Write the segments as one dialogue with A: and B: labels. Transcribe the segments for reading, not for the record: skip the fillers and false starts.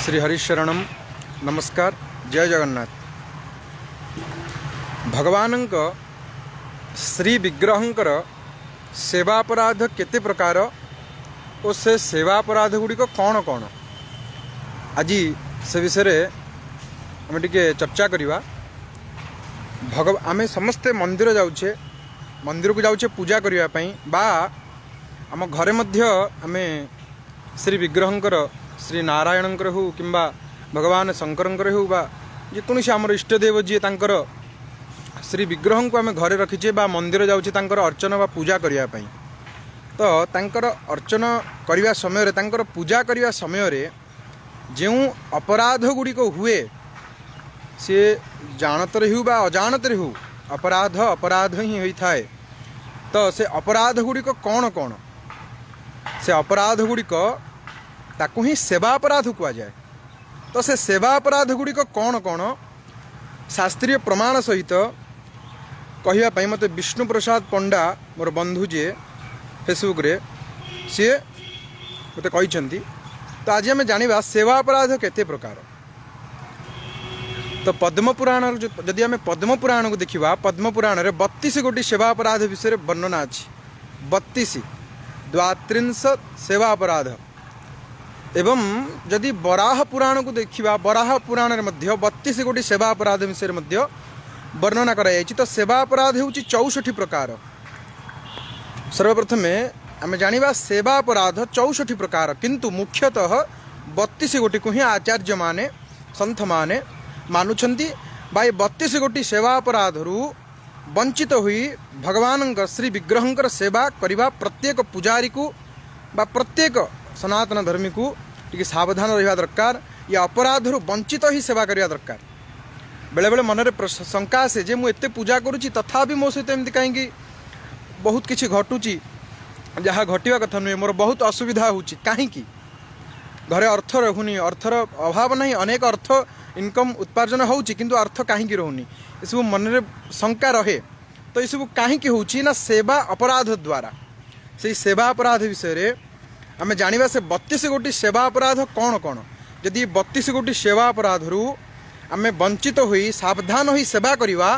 A: श्री हरिशरणम नमस्कार जय जगन्नाथ। भगवान श्री विग्रहंकर सेवापराध केते प्रकार और से सेवापराध गुड़िक कौन कौन आज से विषय आम टे चर्चा करवा। आम समस्ते मंदिर जाऊे मंदिर को जाऊे पूजा करने बा आम घरे मध्य आम श्री विग्रहंकर श्री नारायणंकर हो किंबा भगवान शंकरंकर हो बा जेकोसी आमर इष्टदेव जी तांकर श्री विग्रह को आम घरे रखीचे बा मंदिर जाऊे तांकर अर्चना बा पूजा करने तो तांकर अर्चना करने समय तांकर पूजा करने समय जो अपराध गुड़िक हुए सी जानतर हो बा अजाणतर हो अपराध अपराध ही होता है। तो से अपराध गुड़िक कौन कौन से अपराध गुड़िक ताकू ही सेवापराध कह जाए। तो से सेवापराध गुड़िक कौन कौन शास्त्रीय प्रमाण सहित कहवाई मत विष्णु प्रसाद पंडा मोर बंधु जी फेसबुक रे सी मत कहते। तो आज आम जाना सेवापराध केते प्रकार। तो पद्मपुराण जदि आम पद्मपुराण को देखा पद्मपुराण रे 32 गोटी सेवापराध विषय वर्णना अच्छी 32 द्वात्रिंशत् सेवापराध एवं जदि बराह पुराण को देखा बराह पुराण रे मध्य 32 गोटी सेवापराध विषय मध्य वर्णना कराई। तो सेवापराध होची 64 प्रकार। सर्वप्रथमे आम जानिबा सेवापराध 64 प्रकार किंतु मुख्यतः 32 गोटी को ही आचार्य माने संत माने मानुछंती। बाई 32 गोटी सेवापराधरू वंचित हुई भगवान श्री विग्रहंकर सेवा करवा प्रत्येक पुजारी को बा प्रत्येक सनातन धर्मी को टी सावधान रहा दरकार। या अपराधरू वंचित ही सेवा करवा दरकार। बेले बेले मन में शंका आसे जे मुझे पूजा करुँची तथापि मो सहित एमती कहीं बहुत किसी घटुची जहाँ घटवा कथा नुहे मोर बहुत असुविधा होची कहीं घरे अर्थ रहुनी अर्थर अभाव नहीं अनेक अर्थ इनकम उत्पार्जन होची किंतु अर्थ कहीं रहुनी ये सब मन में शंका रहे। तो ये सब कहीं होची ना सेवा अपराध द्वारा से सेवा अपराध विषय आम जाना से 32 गोटी सेवा अपराध कौन कौन। जदि 32 गोटी सेवा अपराधरू आम वंचित हुई सावधान ही सेवा करवा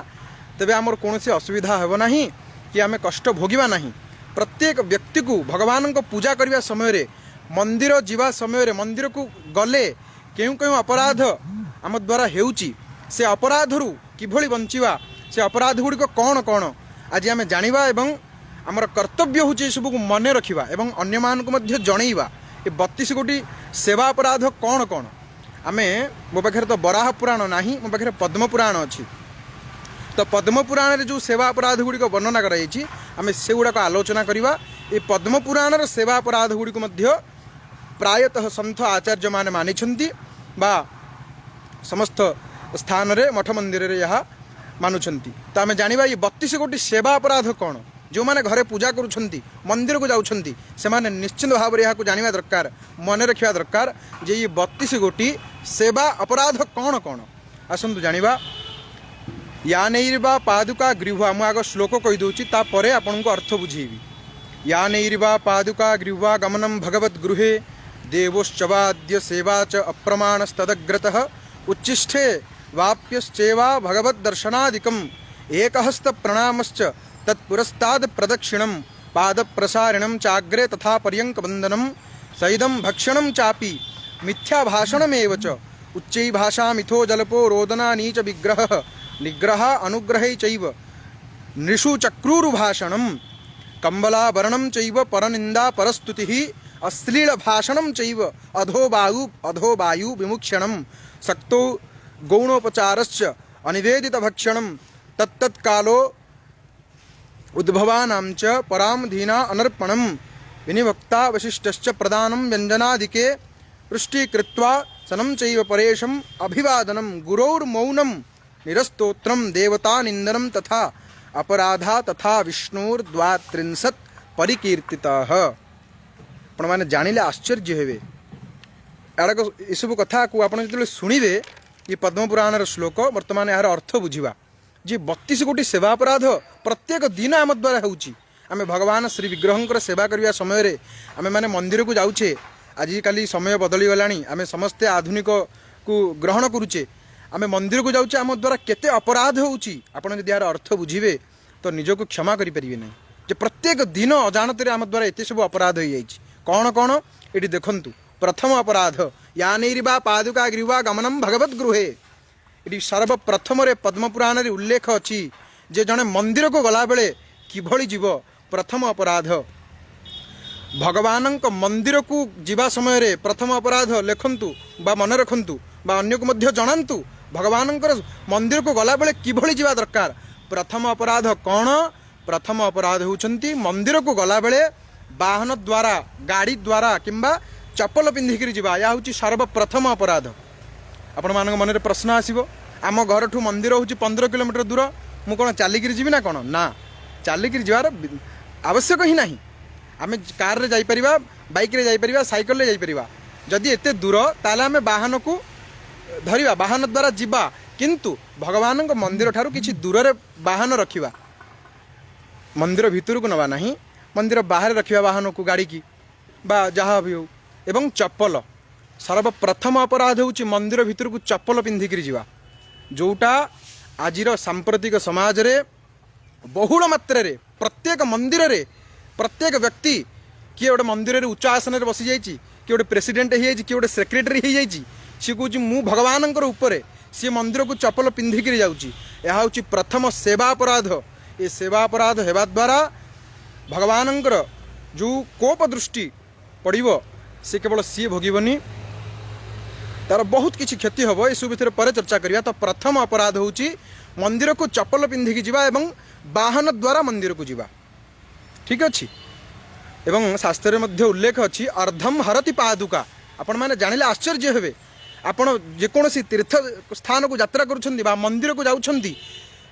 A: तेबे आमर कौन असुविधा हेब नहीं कि आम कष्ट भोगिबा नहीं। प्रत्येक व्यक्ति को भगवान को पूजा करने समय मंदिर जीवा समय मंदिर को गले क्यों क्यों अपराध आम द्वारा हेउची से अपराधरू किभली बंचिवा से अपराध गुड़िक कौन कौन आज आम जानिबा एवं आमर कर्तव्य होची सब मन रखिबा एवं अन्य मान को मध्य जणैबा। ये 32 गोटी सेवा अपराध कौन कौन आमे मो पाखे तो बराह पुराण नाही मो पाखे पद्म पुराण अच्छी। तो पद्म पुराण रे जो सेवा अपराध गुड़िक वर्णना कराई आमे से गुड़ाक आलोचना करवा। ये पद्म पुराण सेवा अपराध गुड़िक मध्य प्रायतः संत आचार्य माने मानिछंती बा समस्त स्थान रे मठ मंदिर रे यह मानुछंती। तो आमे जानिबा ये 32 गोटी सेवा अपराध कौन। जो माने घरे पूजा करुछंती मंदिर को जाउछंती से माने निश्चित भाव रे याकू जानिबा दरकार मन रखिया दरकार जे ये 32 गोटी सेवा अपराध कौन कौन। आसंतु जानिबा यानैर्वा पादुका गृह्वा मु आग श्लोक कहि दोची तापरे आपनको अर्थ बुझेबी। यानैर्वा पादुका गृह्वा गमनम भगवत गृहे देवोश्चवाद्य सेवा च अप्रमाणस्तदग्रतः उच्चिष्ठे वाप्यश्चेवा भगवत दर्शनादिकम एकहस्त प्रणामश्च तत्पुरस्ताद प्रदक्षिणम पाद प्रसारणम चाग्रे तथा पर्यंक बंधनम सैदम भक्षणम चापि मिथ्या भाषणमेव च उच्चै भाषा मिथो जलपो रोदना नीच विग्रह निग्रह अनुग्रहे चैव नृषु चक्रूरु भाषणम कंबलाभरणम चैव परनिंदा परस्तुतिः अश्लील भाषणम चैव अधो वायु विमुक्षणम सक्तो गौणोपचारश्च अनिवेदित भक्षणम तत्तत्कालो उद्भवानां च परामधीना अनर्पणम विनिभक्ता वशिष्ठश्च प्रदानं व्यंजनादिके पृष्टीकृत्वा सनं चैव परेशम अभिवादनं गुरोर्मौनं निरस्तोत्रम देवता निंदनं तथा अपराधा तथा विष्णुर्द्वात्रिंशत् परिकीर्तितः। आपण माने जानिले आश्चर्य हेबे एड़क ये सब कथा को आपण जतले सुनिबे ये पद्मपुराण श्लोक वर्तमान यार अर्थ बुझिबा जी 32 गोटी सेवा अपराध प्रत्येक दिन आम द्वारा होउची। आमे भगवान श्री विग्रहंकर सेवा करने समय आमे माने मंदिर को जाऊे आजिकाली समय बदली गलानी आमे समस्ते आधुनिक को ग्रहण करुचे आमे मंदिर को जाऊचे आम द्वारा केते अपराध होउची आपण जदि यार अर्थ बुझिबे तो निजको क्षमा करि परिबे नै जे प्रत्येक दिन अजाणतरे आम द्वारा एते सब अपराध हो जाइछि कौन कौन एटी देखंतु प्रथम अपराध यानैर्वा पादुका ग्रीवा गमनम भगवत गृहे एटी सर्वप्रथम रे पद्म पुराण रे उल्लेख अछि जे जने मंदिर को गला बेले किभଳି जीव प्रथम अपराध भगवान मंदिर को जीवा समय रे प्रथम अपराध लेखंतु बा मन रखंतु बा अन्य को मध्य जणांतु भगवान मंदिर को गला बेले किभଳି जीवा दरकार प्रथम अपराध कौन प्रथम अपराध होउछंती मंदिर को गला बेले वाहन द्वारा गाड़ी द्वारा किंबा चप्पल पिंधिक जीवा या हूँ सर्वप्रथम अपराध आपण मान मन में प्रश्न आसो आम घर ठू मंदिर हूँ 15 किलोमीटर दूर मु कौन चालिक जीवी ना कौन ना चालिक जीवार आवश्यक ही नहीं आम कार रे जाइपर बाइक रे जाइपर साइकिल रे जाइपर जदि एते दूर ताले आम वाहन को धरिबा वाहन द्वारा जीवा किंतु भगवान मंदिर ठारू किछि दूर रे वाहन रखिबा मंदिर भितर को नवा नहीं मंदिर बाहर रखिबा वाहन को गाड़ी की बा जहाँ भी हो एवं चप्पल सर्वप्रथम अपराध होउछि मंदिर भितर को चप्पल पिंधिक जीवा जोटा आजिर सांप्रतिक समाज रे बहुल मात्रा रे प्रत्येक मंदिर रे प्रत्येक व्यक्ति किए गोटे मंदिर रे उच्च आसन रे बसी जाइछि किए गोटे प्रेसिडेंट हो किए गोटे सेक्रेटरी हो जाइछि सी कहूँ मु भगवान ऊपर सी मंदिर को चप्पल पिंधिक जाऊँगी यह हूँ प्रथम सेवा अपराध ये सेवा अपराध होगा द्वारा भगवान जो कोप दृष्टि पड़ो सी केवल सी भोगबनी तार बहुत किसी क्षति हम ये सब पर चर्चा करवा तो प्रथम अपराध हूँ मंदिर को चप्पल पिंधिक जावा एवं वाहन द्वारा मंदिर को जावा ठीक अच्छे एवं शास्त्र में उल्लेख अच्छी अर्धम हरति पादुका आपण मैंने जानिले आश्चर्य हेबे आपण जेकोसी तीर्थ स्थान को यात्रा करुछंती बा मंदिर को जाउछंती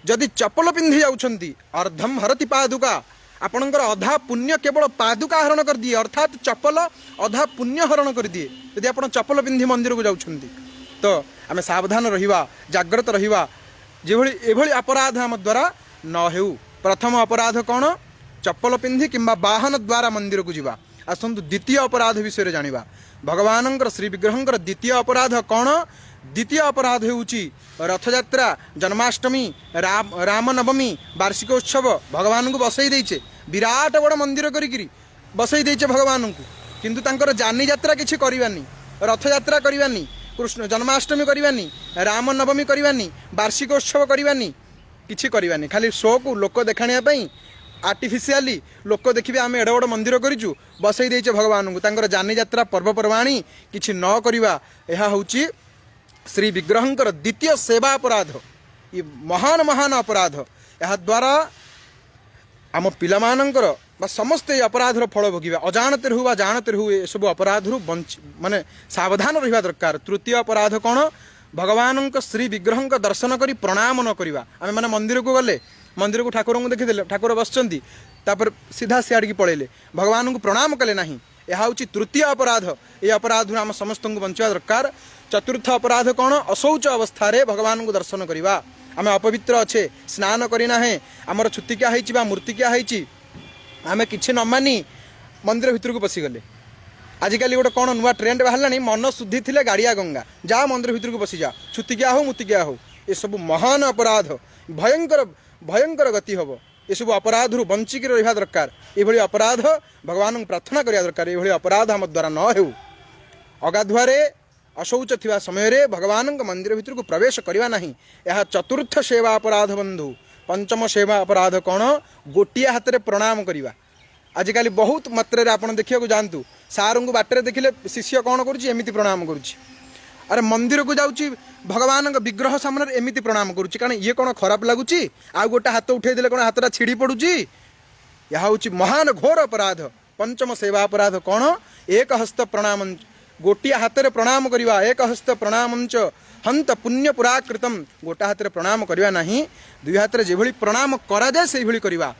A: जदि चप्पल पिंधि जाउछंती अर्धम हरति पादुका आपणकर अधा पुण्य केवल पादुका हरण कर दिए अर्थात चप्पल अधा पुण्य हरण कर दिए यदि आप चप्पल पिंधि मंदिर को जाउछंती तो आम सावधान रहिबा जाग्रत रहिबा जेभଳି एभଳି अपराध आम द्वारा न हेउ प्रथम अपराध कौन चप्पल पिंधि किंबा वाहन द्वारा मंदिर को जीवा आसतु द्वितीय अपराध विषय जानिबा भगवान श्री विग्रहंकर द्वितीय अपराध कौन द्वितीय अपराध होउची रथयात्रा जन्माष्टमी रामनवमी वार्षिकोत्सव भगवान को बसई देइछे विराट बड़ मंदिर करी बसई देइछे भगवान को किंतु तांकर जानी यात्रा किछि करिवानी रथयात्रा करिवानी कृष्ण जन्माष्टमी करिवानी रामनवमी करिवानी वार्षिकोत्सव करिवानी किछि करिवानी खाली शो को लोक देखाणिया पई आर्टिफिशियली लोक देखिए आम एड बड़ मंदिर करूँ बसई देचे भगवान को तांकर जानी यात्रा पर्वपर्वाणी किछि न करिवा यह होउची श्री विग्रहंकर द्वितीय सेवा अपराध ये महान महान अपराध यह द्वारा आम पिलामानंकर बा समस्ते अपराधर फल भोगिबा अजाणते रहू बा जानते रहू ये सब अपराध माने सावधान रहिबा दरकार तृतीय अपराध कौन भगवान श्री विग्रहंक दर्शन करी प्रणाम न करिबा आमे माने मंदिर को गले मंदिर को ठाकुर को देखीदे ठाकुर बसचंती तापर सीधा सियाड़ की पड़ेले भगवान को प्रणाम कले नहीं यह हूँ तृतीय अपराध ये अपराध आम समस्त को बंचा दरकार चतुर्थ अपराध कौन अशौच अवस्था रे भगवान को दर्शन करवा आम अपवित्र अच्छे स्नान करना है आमर छुतिकिया होइछि मूर्तिकिया होइछि आम कि न मानी मंदिर भितर को पशिगले आजिकल गोटे कौन नुआ ट्रेंड बाहर मन शुद्धि थिले गाड़िया गंगा जा मंदिर भितर को पशि जा छुतिकिया हो मुतिकिया हो ये सब महान अपराध भयंकर भयंकर गति हम ये सब अपराध बंचिक रहा दरकार ये अपराध भगवान प्रार्थना करिया दरकार ये अपराध आम द्वारा न हो अगाधुआरे अशौच थिबा समय रे भगवान मंदिर भितर को प्रवेश करवा नहीं यह चतुर्थ सेवा अपराध बंधु पंचम सेवा अपराध कौन गोटिया हाथ में प्रणाम करवा आजिकल बहुत मात्रा आप देखा जातु सार को बाटर देखिले शिष्य कौन करमती प्रणाम करुच्ची अरे मंदिर को जाऊँगी भगवान विग्रह सामने एमती प्रणाम करुच्ची कारण ये कौन खराब लगुच आ गोटे हाथ उठेदे कौन हाथटा छिड़ी पड़ुची यह हूँ महान घोर अपराध पंचम सेवा अपराध कौन एक हस्त प्रणाम गोटिया हाथ में प्रणाम करवा एक हस्त प्रणाम हंत पुण्य पुराकृतम गोटा हाथ में प्रणाम करवा नहीं दुई हाथ में जो प्रणाम करा जाए से भली करवा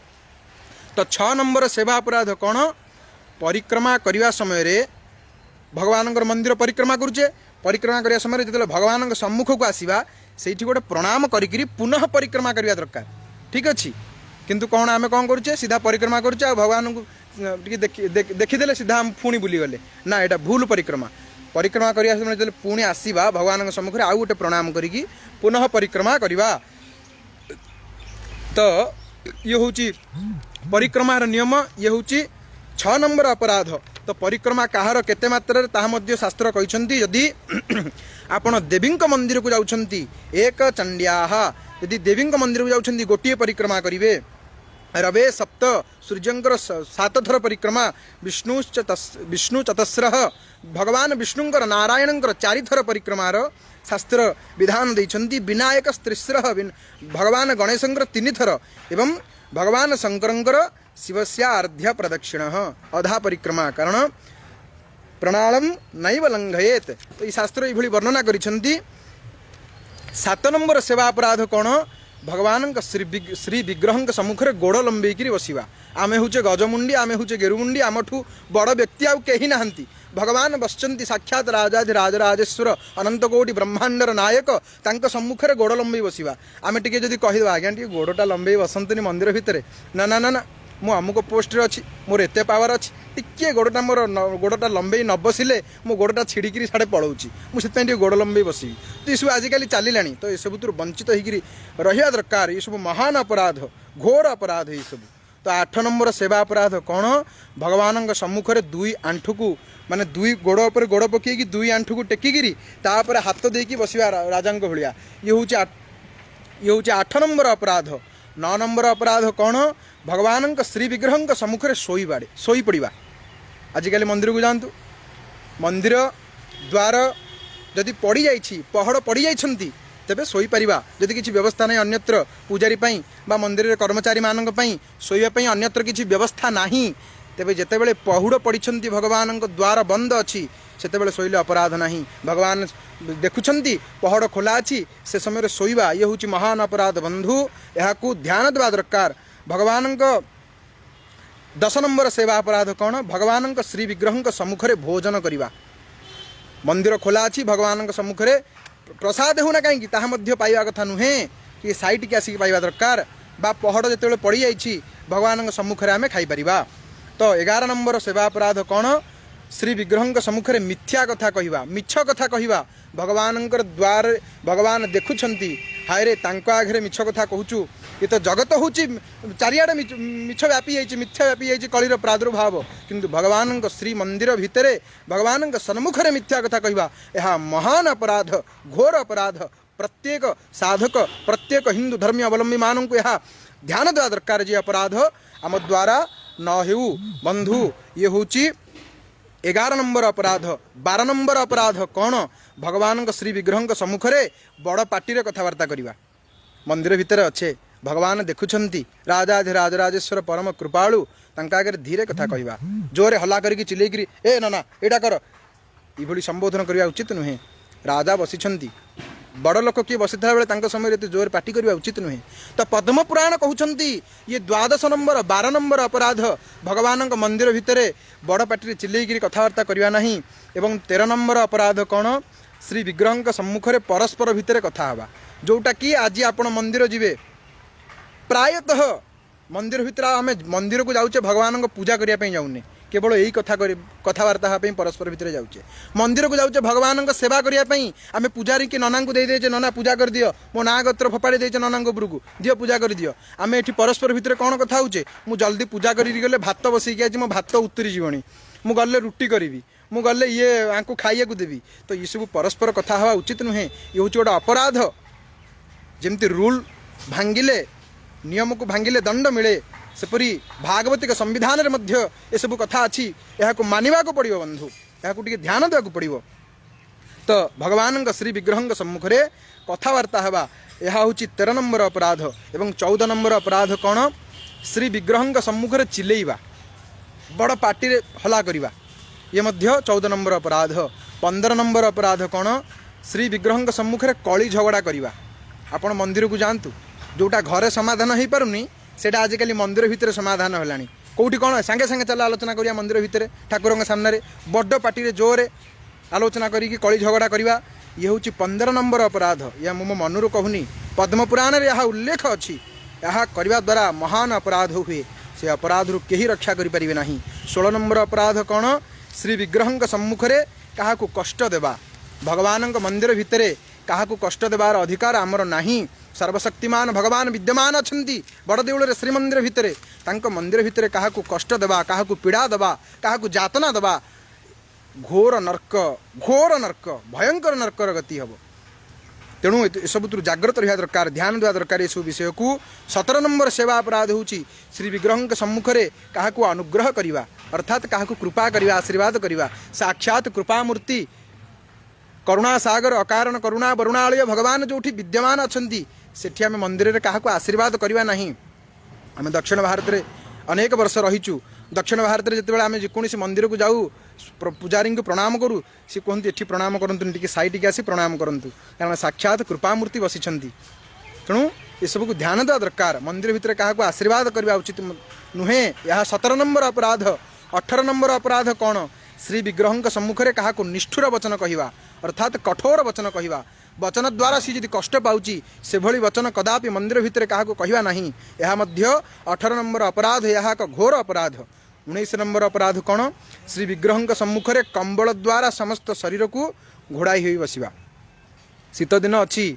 A: तो 6 नंबर सेवा अपराध कौन परिक्रमा करने समय रे भगवान मंदिर परिक्रमा करुचे परिक्रमा करने समय जो भगवान सम्मुख को आसवा से गोटे प्रणाम करी पुनः परिक्रमा करवा दरकार ठीक अच्छे किंतु कौन आम कौन करुचे सीधा परिक्रमा करुचे भगवान को देखीदे सीधा हम पुणी बुलीगले ना यहाँ भूल परिक्रमा परिक्रमा करने समय पुणी आसवा भगवान सम्मुखें आउ गोटे प्रणाम करी पुनः परिक्रमा करवा। तो ये हूँ परिक्रमार नियम ये हूँ 6 नंबर अपराध। तो परिक्रमा कହାର केते मात्रा ताहा मध्य शास्त्र कहते यदि आपण देवी मंदिर को जाउछंती एक चंड्याः यदि देवी मंदिर को जाउछंती गोटे परिक्रमा करिवे रवे सप्त सूर्यंकर 7 थर परिक्रमा विष्णु चतस्रः भगवान विष्णुंकर नारायणंकर 4 थर परिक्रमार शास्त्र विधान देइछंती विनायक स्त्रीस्रः भगवान गणेशंकर 3 थर एवं भगवान शंकरंकर शिवस्य अर्ध्य प्रदक्षिण अधा परिक्रमा कारण प्रणालम नैव लंघयेत। तो ये शास्त्र ये वर्णना करिछंती। 7 नंबर सेवा अपराध कौन भगवान श्री विग्रह सम्मुखें गोड़ लंबेकरी बसवा आमे हूचे गजमुंडी आमे हूचे गेरुमुंडी आमठू बड़ व्यक्ति आउ कहीं नहांती भगवान बसचंती साक्षात राजराजेश्वर अनंतकोटि ब्रह्मांडर नायक तांक सम्मुखें गोड़ लंबे बसवा आमे टिके जदि कहीदेवा आज्ञा टिके गोड़टा लंबे बसंतनी मंदिर भितर ना ना ना ना मु अमुक पोस्ट रे अच्छी मोर एते पावर अच्छी टिके गोड़टा मोर गोड़टा लंबे न बसिले मो गोड़टा छिड़िकी साढ़े पलाऊँगी मुझे गोड़ लंबे बसबी। तो ये सब आजिकल चलला तो ये सब वंचित होकर रहा दरकार ये सब महान अपराध घोर अपराध ये सब। तो 8 नंबर सेवा अपराध कौन भगवान सम्मुखें 2 आंठू को माने 2 गोड़ पर गोड़ पकईकि 2 आंठू को टेकिकी तापर हाथ देकी बसवा राजा भाया ये हूँ 8 नंबर अपराध। 9 नंबर अपराध कौन भगवान श्री विग्रह सम्मुखें शोई पड़ा। आजिकल मंदिर को जातु मंदिर द्वार जदि पड़ जाइए पहड़ पड़ जाइछंती तेबे शोई परिबा जदि किसी व्यवस्था नहीं अन्यत्र पूजारी पई बा मंदिर कर्मचारी मानक पई शोइबा पई अन्यत्र किसी व्यवस्था नहीं तेबे जेतेबेले पहुड़ पड़िछंती भगवान द्वार बंद अच्छी सेतेबेले शोइले अपराध नहीं भगवान देखुछंती पहड़ खोला अच्छी से समय शोइबा ये हूँ महान अपराध बंधु यहाँ ध्यान देवा दरकार। भगवान 10 नंबर सेवा अपराध कौन भगवान श्री विग्रह सम्मुखें भोजन करवा मंदिर खोला अच्छी भगवान सम्मुखें प्रसाद होना कहीं ताहा पाइबा कथा नुहे कि साइट के आसिक पाइबा दरकार बा पहड़ जो पड़ जाइए भगवान सम्मुखें आम खाईपर। तो 11 नंबर सेवा अपराध कौन श्री विग्रह सम्मुखें मिथ्या कथा कहवा मिछ कथा कहवा भगवान द्वार भगवान देखुंती हाय रे तांको आगे मिछ कथा कहूचु ये तो जगत हूँ चारिआडे मिछ व्यापी जाइए मिथ्या व्यापी जाइए कलिर प्रादुर्भाव किंतु भगवान श्री मंदिर भितर भगवान सम्मुखें मिथ्या कथा कहवा यह महान अपराध घोर अपराध। प्रत्येक साधक प्रत्येक हिंदू धर्मी अवलंबी मानू यह ध्यान देवा दरकार जे अपराध आम द्वारा न हेउ बंधु। ये हूँ 11 नंबर अपराध। 12 नंबर अपराध कौन भगवान श्री विग्रह सम्मुखें बड़ पार्टी कथबार्ता करवा मंदिर भितर अच्छे भगवान देखुंती राजराजेश्वर परम कृपालु आगे धीरे कथा कहवा जोरे हल्ला करके चिल्लेकरी ए ना ना एटा कर ये संबोधन करवा उचित नुहे। राजा बसिछंती बड़ लोक किए बसी बेले समय जोर पार्टी करवा उचित नुहे। तो पद्म पुराण कहते ये 12 नंबर 12 नंबर अपराध भगवान मंदिर भितर बड़ पार्टी चिल्लेकरी कथबार्ता करवा नहीं। एवं 13 नंबर अपराध कौन श्री विग्रह सम्मुखें परस्पर भितर कथा हवा जोटा कि आज आपण मंदिर जीवे प्रायतः मंदिर भितर आम मंदिर को जाऊे भगवान पूजा करने जाऊने केवल यही कथबार्ता परस्पर भितर जाऊे मंदिर को जाऊे भगवान सेवा करने आम पूजारी कि नना को देदेचे नना पूजा कर दियो मो ना गोत्र फोपाड़ी देचे नना उपरू को दियो पूजा कर दियो आम ये परस्पर भितर कौन कथा होचे मु जल्दी पूजा कर भात बसैकी आज मो भात उतरी जीवनी मु गले रुटी करी मु गले ये आंकु खाइया को देवी। तो ये सब परस्पर कथा हवा उचित नुहे ये हूँ गोटे अपराध जमती रूल भांगिले नियम को भांगिले दंड मिले सेपरी भागवतिक संविधान रे मध्य ये सब कथा अच्छी यहाँ मानिबा को पड़ो बंधु यहाँ टे ध्यान देवा पड़ो। तो भगवान श्री विग्रह सम्मुखें कथबार्ता हवा यह हूँ 13 नंबर अपराध। एवं 14 नंबर अपराध कौन श्री विग्रह सम्मुखें चिल्लेवा बड़ पार्टी हला करवा ये मध्य 14 नंबर अपराध। 15 नंबर अपराध कौन श्री विग्रह सम्मुखें कली झगड़ा करवा आपण मंदिर को जातु जोटा घरे समाधान हो पारुनी सेटा आजिकल मंदिर भितर समाधान होलानी कौटी कौन सांगे सांगे चल आलोचना करिया मंदिर भितर ठाकुर सामने बड़ पार्टी जोरे आलोचना करी कली झगड़ा करवा ये हूँ 15 नंबर अपराध। या मो मनरू कहूनी पद्म पुराण रे यह उल्लेख अच्छी यह करने द्वारा महान अपराध हुए। से अपराध रु केही रक्षा करि परिबे नाही। 16 नंबर अपराध कौन? श्री विग्रह सम्मुखरे क्या कष्ट देवा। भगवान मंदिर भितर क्या कष्ट देवार अधिकार आमर नाही। सर्वशक्तिमान भगवान विद्यमान अच्छी बड़ देउल श्रीमंदिर भितर मंदिर भितर क्या कष्ट देवा, क्या पीड़ा देवा, क्या जातना देवा घोर नर्क भयंकर नर्कर गति हम। तेणु सब जाग्रत रहा दरकार, ध्यान देवा दरकार ये सब विषय को। 17 नंबर सेवा अपराध हूँ श्री विग्रह सम्मुखरे क्या अनुग्रह करवा, अर्थात क्या कृपा करवा, आशीर्वाद करवा। साक्षात कृपामूर्ति करुणा सागर अकारण करुणा वरुणालय भगवान जो विद्यमान अच्छी सेठी आम मंदिर में क्या आशीर्वाद करवा नहीं। आम दक्षिण भारत में अनेक वर्ष रहीचु। दक्षिण भारत में जिते आम जेकोसी मंदिर को जाऊ पूजारी को प्रणाम करूँ, सी कहते ये प्रणाम करूँ टी साइड के आसी प्रणाम करूँ, कारण साक्षात कृपामूर्ति बसी। तेणु ये सबको ध्यान देवा दरकार। मंदिर भितर क्या आशीर्वाद करवा उचित नुहे। यह 17 नंबर अपराध। 18 नंबर अपराध कौन? श्री विग्रह सम्मुखें क्या निष्ठुर वचन कहवा, अर्थात कठोर वचन कहवा। वचन द्वारा सी जी कष्ट पाऊँची से भली वचन कदापि मंदिर भितर क्या कहवा नहीं। यह 18 नंबर अपराध, यह एक घोर अपराध। 19 नंबर अपराध कौन? श्री विग्रह सम्मुखें कंबल द्वारा समस्त शरीर को घोड़ाई हो बसवा। शीत दिन अच्छी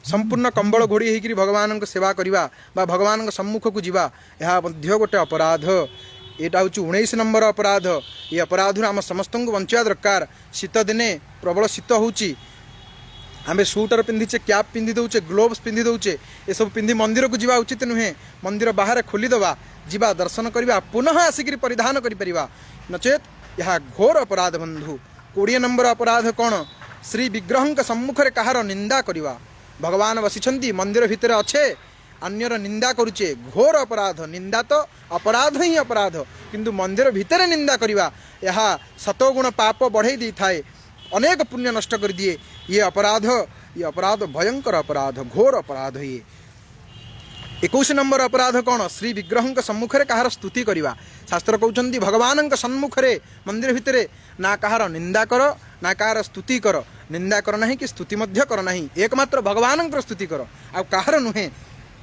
A: संपूर्ण कंबल घोड़ी होकर भगवान सेवा करवा बा भगवान सम्मुख को जीवा, यह गोटे अपराध। यहाँ हूँ 19 नंबर अपराध। ये अपराध आम समस्त को बचा दरकार। शीत दिने प्रबल शीत होची, आम सुटर पिंधिचे, कैप पिंधि दौचे, ग्लोव्स पिंधि दौचे, ये सब पिंधि मंदिर को जीवा उचित नुहे। मंदिर बाहर खोलीदवा, जीवा दर्शन करवा, पुनः आसिक परिधान करिपरिबा, नचेत यह घोर अपराध बंधु। 20 नंबर अपराध कौन? श्री विग्रह सम्मुखें कहार निंदा करवा। भगवान बसी मंदिर भितर अच्छे अन्यर निंदा करुचे, घोर अपराध। निंदा तो अपराध ही अपराध, किंतु मंदिर भितर निंदा करवा यह शतगुण पाप बढ़ई दी थाए, अनेक पुण्य नष्ट कर दिए। ये अपराध भयंकर अपराध, घोर अपराध। ये 21 नंबर अपराध कौन? श्री विग्रह सम्मुखें कहार स्तुति करवा। शास्त्र कहते भगवान सम्मुखें मंदिर भितर ना कहार निंदा कर ना कहार स्तुति कर। निंदा कर नहीं कि स्तुति मध्य कर नहीं, एकमात्र भगवान स्तुति कर, आ कहार नुहे।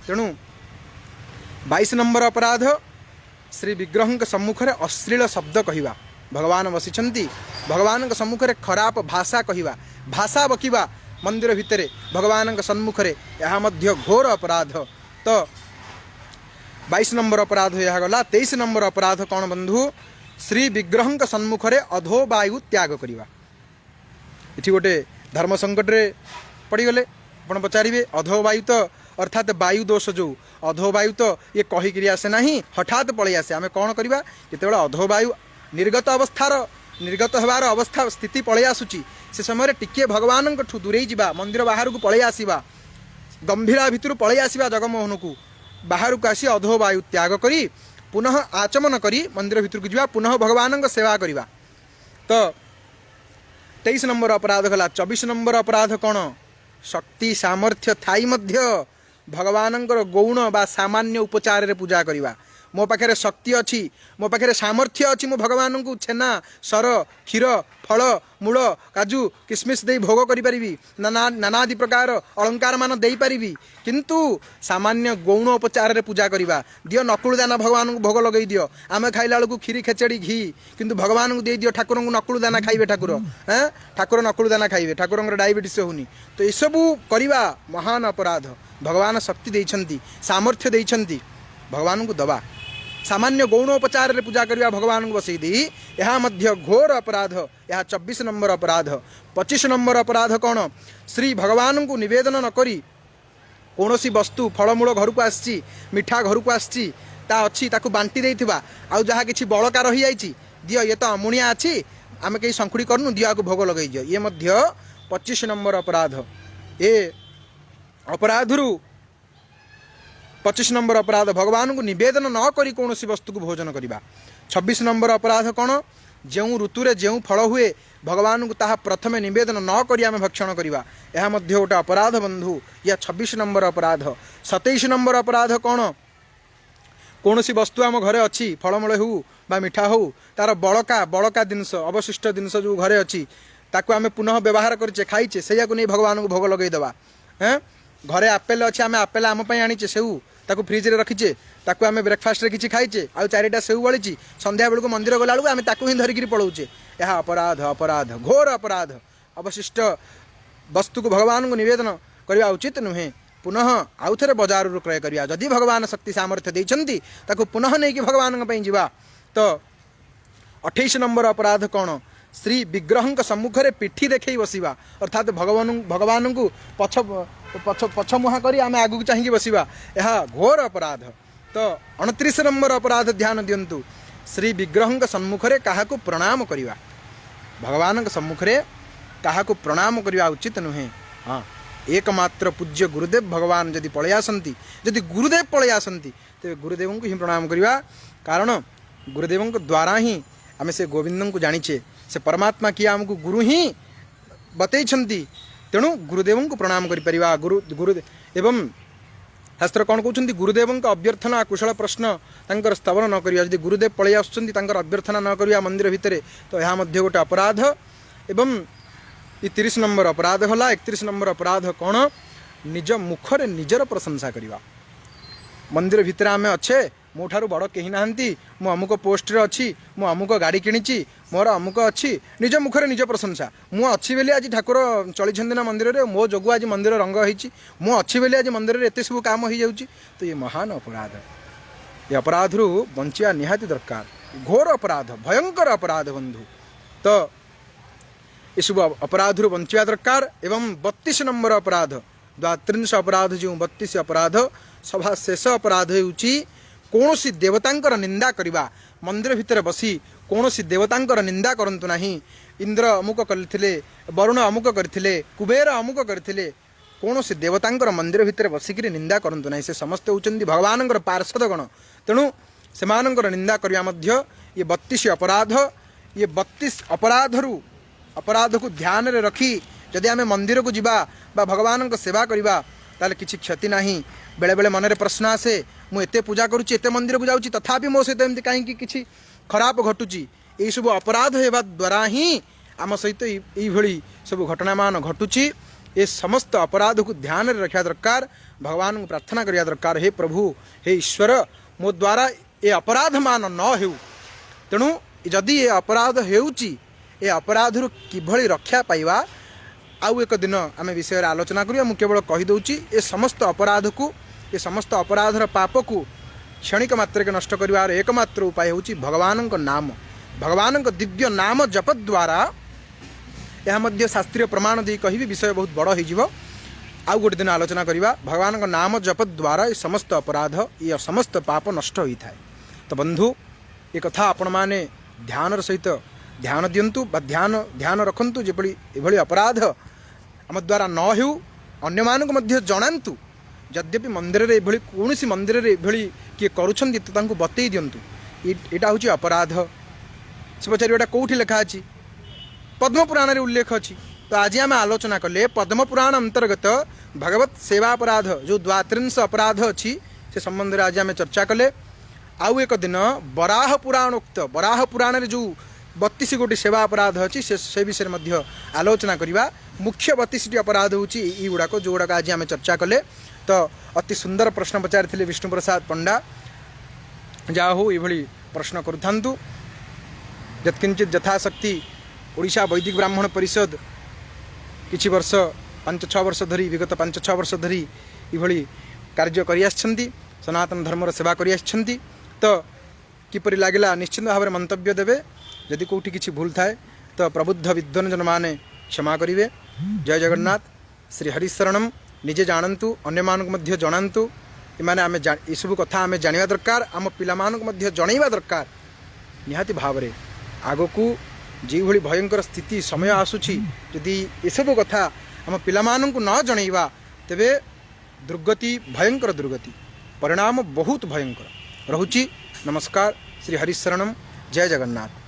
A: तेणु 22 नंबर अपराध श्री विग्रह सम्मुखें अश्लील शब्द कहवा। भगवान बसी भगवान सम्मुखें खराब भाषा कहवा, भाषा बकिवा मंदिर भितर भगवान सम्मुखें, यह घोर अपराध। तो 22 नंबर अपराध यह गला। 23 नंबर अपराध कौन बंधु? श्री विग्रह सम्मुखें अधो वायु त्याग करवा। ये गोटे धर्म संकट रे पड़गले आप पचारे अधो वायु तो अर्थात वायु दोष जो अधो वायु तो ये कहीकि आसे ना, हठात पलि आसे। आम कौन करवा जिते अधो वायु निर्गत हबार अवस्था स्थिति पलि आसूची, से समय टिके भगवान दूरे जावा, मंदिर बाहर को पलि आसवा, गंभीरा भितर पलि आसवा, जगमोहन को बाहर को आसी अधो वायु त्याग करी पुनः आचमन करी मंदिर भितर को जावा, पुनः भगवान सेवा करवा। तो 23 नंबर अपराध गला। 24 नंबर अपराध कौन? शक्ति सामर्थ्य थाई मध्य भगवान गौण बा सामान्य उपचार रे पूजा करवा। मो पाखे शक्ति अच्छी, मो पाखे सामर्थ्य अच्छी, मो भगवान को छेना सर क्षीर फल मूल काजू किसमिश दे भोग करी, नानादि प्रकार अलंकार मान दे पारि, किंतु सामान्य गौण उपचार रे पूजा करवा। दियो नकुल दाना भगवान को भोग लगे दियो, आम खाइला बेलू खीरी खेचड़ी घी, किंतु भगवान को दे दियो, ठाकुर को नकुल दाना खाइबे, ठाकुर नकुल दाना खाइबे, ठाकुर डायबिटीज होनी। तो ये सब करवा महान अपराध। भगवान शक्ति देइछंती, सामर्थ्य देइछंती, भगवान को दबा सामान्य गौणोपचार रे पूजा करवा भगवान को बसई दी, यह मध्य घोर अपराध। यह 24 नंबर अपराध। 25 नंबर अपराध कौन? श्री भगवान को निवेदन न करी कौन सी वस्तु फलमूल घर को आसी, मिठा घर को आसी, ता अच्छी ताकू बांटी देथिबा, आउ जहाँ किछि बड़का रही जाइछि, दियो ये तो अमुणिया अच्छी, आम कहीं संखुड़ी करनु, दियो आको भोग लगे दियो। ये मध्य 25 नंबर अपराध। ये अपराधरू 25 नंबर अपराध भगवान को निवेदन न करी कौन सी वस्तु को भोजन करवा। 26 नंबर अपराध कौन? जो ऋतु जो फल हुए भगवान को ताहा प्रथमे निवेदन न करी आम भक्षण करवा, यह मध्य गोटे अपराध बंधु। यह 26 नंबर अपराध। 27 नंबर अपराध कौन? कौन सी वस्तु आम घरे अच्छी, फलमूल हो बा मिठा हो, तार बड़का जिनस अवशिष्ट जिनस जो घरे अच्छी ताकू आम पुनः व्यवहार करे खाइचे, से नहीं भगवान को भोग लगेदेवा। घरे आपेल अच्छे, आम आपेल आम आनीचे सेऊ, ताकू फ्रिज रे रखीचे ताकू आम ब्रेकफास्ट रे किछि खाइचे आ चारिटा सेउ बळीची संध्या बेलू मंदिर गला बेलू आम ताकू ही धरिकी पलाऊचे यह अपराध अपराध घोर अपराध अवशिष्ट वस्तु को भगवान को निवेदन करवा उचित नुहे पुनः आउ थे बजार क्रय करवा जदि भगवान शक्ति सामर्थ्य देइछंती ताकू पुनः नहीं कि भगवान जा तो 28 नंबर अपराध कौन श्री विग्रह सम्मुखें पिठी देखई बसवा अर्थात भगवान को पछ पछ पछ मुहा करी आम आगू चाहिए बसवा यह घोर अपराध। तो 29 नंबर अपराध ध्यान दिंतु श्री विग्रह सम्मुखें क्या प्रणाम करवा भगवान सम्मुखें क्या प्रणाम करवा उचित नुहे। हाँ एकमात्र पूज्य गुरुदेव भगवान जदि पलि आसती जदि गुरुदेव पलि आसती तेरे गुरुदेव को ही प्रणाम करवा कारण गुरुदेव द्वारा ही आम से गोविंद को जानीचे से परमात्मा किए आमको गुरु ही बतई तेणु गुरुदेव को प्रणाम करिपरिवा गुरुदेव एवं शास्त्र कौन कहते गुरुदेव अभ्यर्थना कुशल प्रश्न तांकर स्तवन न करिया यदि गुरुदेव पलि आसुचंती तांकर अभ्यर्थना न करिया मंदिर भितर तो यह मध्य गोटे अपराध। एवं 30 नंबर अपराध होला 31 नंबर अपराध कौन निज मुखरे निजर प्रशंसा करवा मंदिर भितर आम अच्छे मो ठारू बड़ कहीं नाहंती मु अमुक पोस्ट रे अच्छी मु अमुक गाड़ी किणिची मोर अमुक अच्छी निज मुखरे निज प्रशंसा मु अच्छी बेली आज ठाकुर चली ना मंदिर रे मो जोगु आज मंदिर रंग होईची मु अच्छी बेली आज मंदिर रे एते सब काम हो जाउची तो ये महान अपराध ये अपराध रु बंचिया निहाती दरकार घोर अपराध भयंकर अपराध बंधु। तो ये सब अपराध रु बंचिया दरकार। एवं 32 नंबर अपराध 32 अपराध जो 32 अपराध सभा शेष अपराध होउची कौनसी देवतांकर निंदा करवा मंदिर भितर बसी कौनसी देवतांकर निंदा करंतु नहीं इंद्र अमुक करथिले वरुण अमुक करथिले कुबेर अमुक करथिले कौनसी देवतांकर मंदिर भितर बसिकी निंदा करंतु नहीं से समस्त होउचंदी भगवानंकर पार्षदगण तेणु सेमानंकर निंदा करवा मध्य ये 32 अपराध ये 32 अपराध को ध्यान रे रखी जदि आम मंदिर को जीवा बा भगवान को सेवा करवा ताले किछि क्षति नहीं। बेले बेले मनरे प्रश्न आसे मु एते पूजा करुच्ची एते मंदिर को जाऊँगी तथापि मो सहित एमती कहीं किछि खराब घटुची ये सब अपराध होगा द्वारा ही आम सहित ये सब घटना मान घटुची ये समस्त अपराध को ध्यान रे रखा दरकार भगवान को प्रार्थना करिया दरकार हे प्रभु हे ईश्वर मो द्वारा ये अपराध मान न हो तेणु जदि ये अपराध होउची ये अपराध रु किभली रक्षा पाइबा आउ एक दिन आम विषय आलोचना करिया मु केवल कहीदे ये समस्त अपराध को ये समस्त अपराधर पाप को क्षणिक मात्र के नष्ट कर एकमात्र उपाय होची भगवान नाम भगवान दिव्य नाम जप द्वारा यह मध्य शास्त्रीय प्रमाण दे कहि विषय बहुत बड़ हो आउ गोटे दिन आलोचना करवा भगवान नाम जप द्वारा ये समस्त अपराध ये समस्त पाप नष्ट होता है। तो बंधु ये कथा आपण मैंने ध्यान सहित ध्यान दिंतु ध्यान रखंतु जेपड़ी एभली अपराध आम द्वारा न हो अन्य मानक मध्य जनातु यद्यपि मंदिर रे एभली कौन मंदिर रे एभली किए करुछंती तो तांको बतई दिंतु एटा होची अपराध से पचारि एटा कोठी लिखा अछि पद्म पुराण रे उल्लेख अछि। तो आज आम आलोचना कले पद्म पुराण अंतर्गत भगवत सेवा अपराध जो 32 अपराध अच्छी से संबंध में आज आम चर्चा कले। आउ एक दिन बराह पुराणोक्त बराह पुराण रे जो 32 गोटी सेवा अपराध अच्छी से विषय में आलोचना करवा मुख्य 32 अपराध होची गुड़ाक जो गुड़ाक आज आम चर्चा कले। तो अति सुंदर प्रश्न पचारि विष्णु प्रसाद पंडा जा हो ये प्रश्न करूँ यत्किंचित यथाशक्ति ओडिशा वैदिक ब्राह्मण परिषद किछि वर्ष 5-6 वर्ष धरी विगत 5-6 वर्ष धरी ये कार्य करि आछंती सनातन धर्मर सेवा करि आछंती। तो किपरि लागिला निश्चित भाव में मंतव्य देवे यदि कोठी किछि भूल थाए तो प्रबुद्ध विद्वान जन माने क्षमा करिवे। जय जगन्नाथ। श्री हरिशरणम निजे जानतु अन्य मानक मध्य जनातु इमाने आमे ये सब कथा आमे जानिबा दरकार आम पिला मानक मध्य जणैबा दरकार निहाती भाव रे आगो को जी भली भयंकर स्थिति समय आसुची यदि ये सब कथा आम पिला मानक न जणैबा तेबे दुर्गति भयंकर दुर्गति परिणाम बहुत भयंकर रहुची। नमस्कार। श्री हरिशरणम। जय जगन्नाथ।